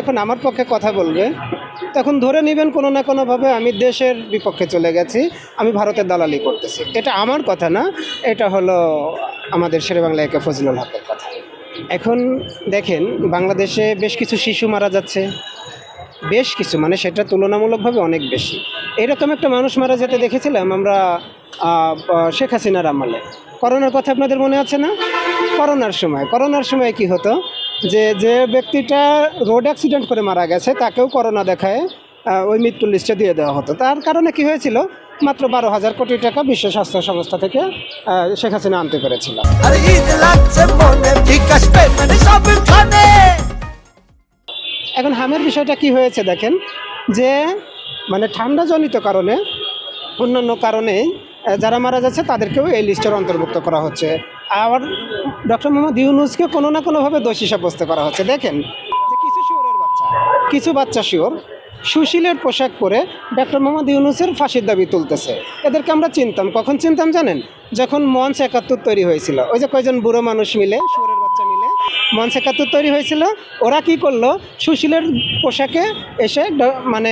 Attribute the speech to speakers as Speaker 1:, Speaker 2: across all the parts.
Speaker 1: যখন আমার পক্ষে কথা বলবে তখন ধরে নেবেন কোনো না কোনোভাবে আমি দেশের বিপক্ষে চলে গেছি, আমি ভারতের দালালি করতেছি। এটা আমার কথা না, এটা হলো আমাদের শেরেবাংলা একে ফজলুল হকের কথা। এখন দেখেন বাংলাদেশে বেশ কিছু শিশু মারা যাচ্ছে, বেশ কিছু, মানে সেটা তুলনামূলকভাবে অনেক বেশি। এরকম একটা মানুষ মারা যেতে দেখেছিলাম আমরা শেখ হাসিনার আমলে। করোনার কথা আপনাদের মনে আছে না? করোনার সময় কি হতো, যে ব্যক্তিটা রোড অ্যাক্সিডেন্ট করে মারা গেছে তাকেও করোনা দেখায় ওই মৃত্যুর লিস্টে দিয়ে দেওয়া হতো। তার কারণে কি হয়েছিল, মাত্র 12,000 কোটি টাকা বিশ্ব স্বাস্থ্য সংস্থা থেকে শেখ হাসিনা আনতে পেরেছিল। এখন হামের বিষয়টা কি হয়েছে দেখেন, যে মানে ঠান্ডাজনিত কারণে, অন্যান্য কারণে যারা মারা যাচ্ছে তাদেরকেও এই লিস্টের অন্তর্ভুক্ত করা হচ্ছে। আবার ডক্টর মোহাম্মদ ইউনূসকে কোনো না কোনোভাবে দোষী সাব্যস্ত করা হচ্ছে। দেখেন যে কিছু বাচ্চা শিওর সুশীলের পোশাক পরে ডক্টর মোহাম্মদ ইউনূসের ফাঁসির দাবি তুলতেছে। এদেরকে আমরা চিনতাম, কখন চিনতাম জানেন? যখন মঞ্চ 71 তৈরি হয়েছিল, ওই যে কয়জন বুড়ো মানুষ মিলে, শুয়োরের বাচ্চা মিলে মঞ্চ 71 তৈরি হয়েছিল, ওরা কি করলো, সুশীলের পোশাকে এসে মানে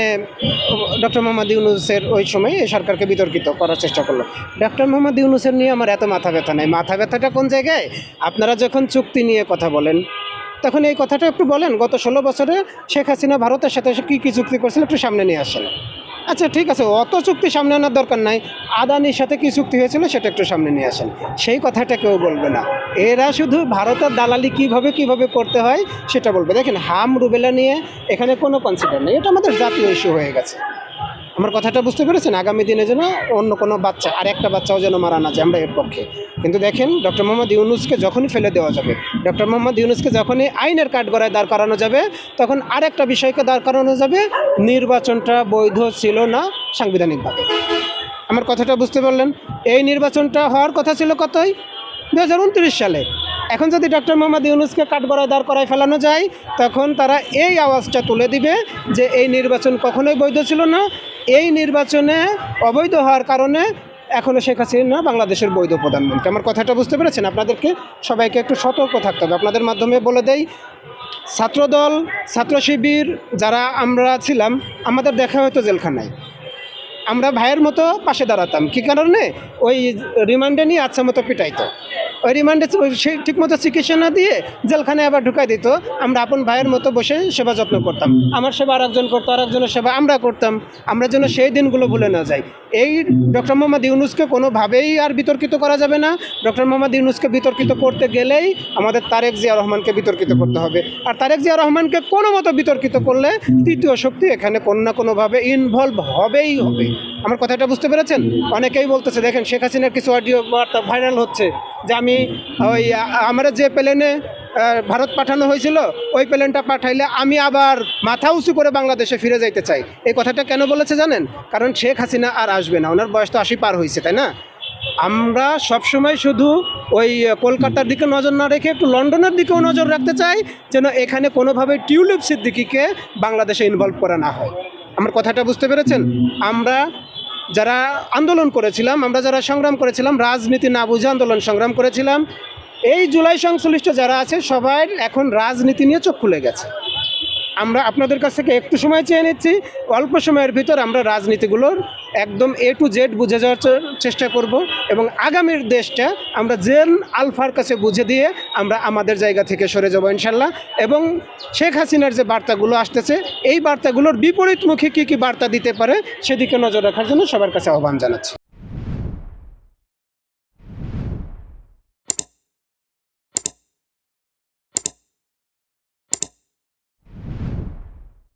Speaker 1: ডক্টর মোহাম্মদ ইউনূসের ওই সময় এই সরকারকে বিতর্কিত করার চেষ্টা করলো। ডক্টর মোহাম্মদ ইউনূসের নিয়ে আমার এত মাথা ব্যথা নেই। মাথা ব্যথাটা কোন জায়গায়? আপনারা যখন চুক্তি নিয়ে কথা বলেন তখন এই কথাটা একটু বলেন, গত 16 বছরে শেখ হাসিনা ভারতের সাথে কী কী চুক্তি করছিল একটু সামনে নিয়ে আসেন। আচ্ছা ঠিক আছে, অত চুক্তি সামনে আনার দরকার নাই, আদানির সাথে কী চুক্তি হয়েছিল সেটা একটু সামনে নিয়ে আসেন। সেই কথাটা কেউ বলবে না। এরা শুধু ভারতের দালালি কিভাবে করতে হয় সেটা বলবে। দেখেন হাম রুবেলা নিয়ে এখানে কোনো কনসিডার নেই, এটা আমাদের জাতীয় ইস্যু হয়ে গেছে। আমার কথাটা বুঝতে পেরেছেন? আগামী দিনে যেন অন্য কোনো বাচ্চা, আর একটা বাচ্চাও যেন মারা না যায়, আমরা এর পক্ষে। কিন্তু দেখেন ডক্টর মোহাম্মদ ইউনূসকে যখনই ফেলে দেওয়া যাবে, ডক্টর মোহাম্মদ ইউনূসকে যখনই আইনের কাঠগড়ায় দাঁড় করানো যাবে, তখন আরেকটা বিষয়কে দাঁড় করানো যাবে, নির্বাচনটা বৈধ ছিল না সাংবিধানিকভাবে। আমার কথাটা বুঝতে পারলেন? এই নির্বাচনটা হওয়ার কথা ছিল কতই, 2029 সালে। এখন যদি ডক্টর মোহাম্মদ ইউনূসকে কাঠগড়ায় দাঁড় করায় ফেলানো যায়, তখন তারা এই আওয়াজটা তুলে দিবে যে এই নির্বাচন কখনোই বৈধ ছিল না, এই নির্বাচনে অবৈধ হওয়ার কারণে এখনও শেখ হাসিনা বাংলাদেশের বৈধ প্রধানমন্ত্রী। আমার কথাটা বুঝতে পেরেছেন? আপনাদেরকে সবাইকে একটু সতর্ক থাকতে হবে। আপনাদের মাধ্যমে বলে দেই, ছাত্রদল, ছাত্র শিবির যারা আমরা ছিলাম, আমাদের দেখা হয়তো জেলখানায়, আমরা ভাইয়ের মতো পাশে দাঁড়াতাম। কী কারণে? ওই রিমান্ডে নিয়ে আচ্ছা মতো পিটাইতো, ওই রিমান্ডে সেই ঠিকমতো চিকিৎসা না দিয়ে জেলখানায় আবার ঢুকাই দিত। আমরা আপন ভাইয়ের মতো বসে সেবা যত্ন করতাম। আমার সেবা আরেকজন করতো, আরেকজনের সেবা আমরা করতাম। আমরা যেন সেই দিনগুলো ভুলে না যাই। এই ডক্টর মোহাম্মদ ইউনূসকে কোনোভাবেই আর বিতর্কিত করা যাবে না। ডক্টর মোহাম্মদ ইউনূসকে বিতর্কিত করতে গেলেই আমাদের তারেক জিয়া রহমানকে বিতর্কিত করতে হবে। আর তারেক জিয়া রহমানকে কোনো মতো বিতর্কিত করলে তৃতীয় শক্তি এখানে কোনো না কোনোভাবে ইনভলভ হবেই হবে। আমার কথাটা বুঝতে পেরেছেন? অনেকেই বলতেছে, দেখেন শেখ হাসিনার কিছু অডিও বার্তা ভাইরাল হচ্ছে যে আমি ওই আমরা যে প্লেনে ভারত পাঠানো হয়েছিল ওই প্লেনটা পাঠাইলে আমি আবার মাথা উঁচু করে বাংলাদেশে ফিরে যাইতে চাই। এই কথাটা কেন বলেছে জানেন? কারণ শেখ হাসিনা আর আসবে না, ওনার বয়স তো 80 পার হয়েছে, তাই না? আমরা সবসময় শুধু ওই কলকাতার দিকে নজর না রেখে একটু লন্ডনের দিকেও নজর রাখতে চাই, যেন এখানে কোনোভাবে টিউলিপ সিদ্দিকীকে বাংলাদেশে ইনভলভ করা না হয়। আমার কথাটা বুঝতে পেরেছেন? আমরা যারা আন্দোলন করেছিলাম, আমরা যারা সংগ্রাম করেছিলাম, রাজনীতি না বুঝে আন্দোলন সংগ্রাম করেছিলাম, এই জুলাই সংশ্লিষ্ট যারা আছে সবাই এখন রাজনীতি নিয়ে চোখ খুলে গেছে। আমরা আপনাদের কাছ থেকে একটু সময় চেয়ে নিচ্ছি, অল্প সময়ের ভিতর আমরা রাজনীতিগুলোর একদম A to Z বুঝে যাওয়ার চেষ্টা করব এবং আগামীর দেশটা আমরা জেন আলফার কাছে বুঝে দিয়ে আমরা আমাদের জায়গা থেকে সরে যাব ইনশাল্লাহ। এবং শেখ হাসিনার যে বার্তাগুলো আসতেছে, এই বার্তাগুলোর বিপরীতমুখী কী কী বার্তা দিতে পারে সেদিকে নজর রাখার জন্য সবার কাছে আহ্বান জানাচ্ছি।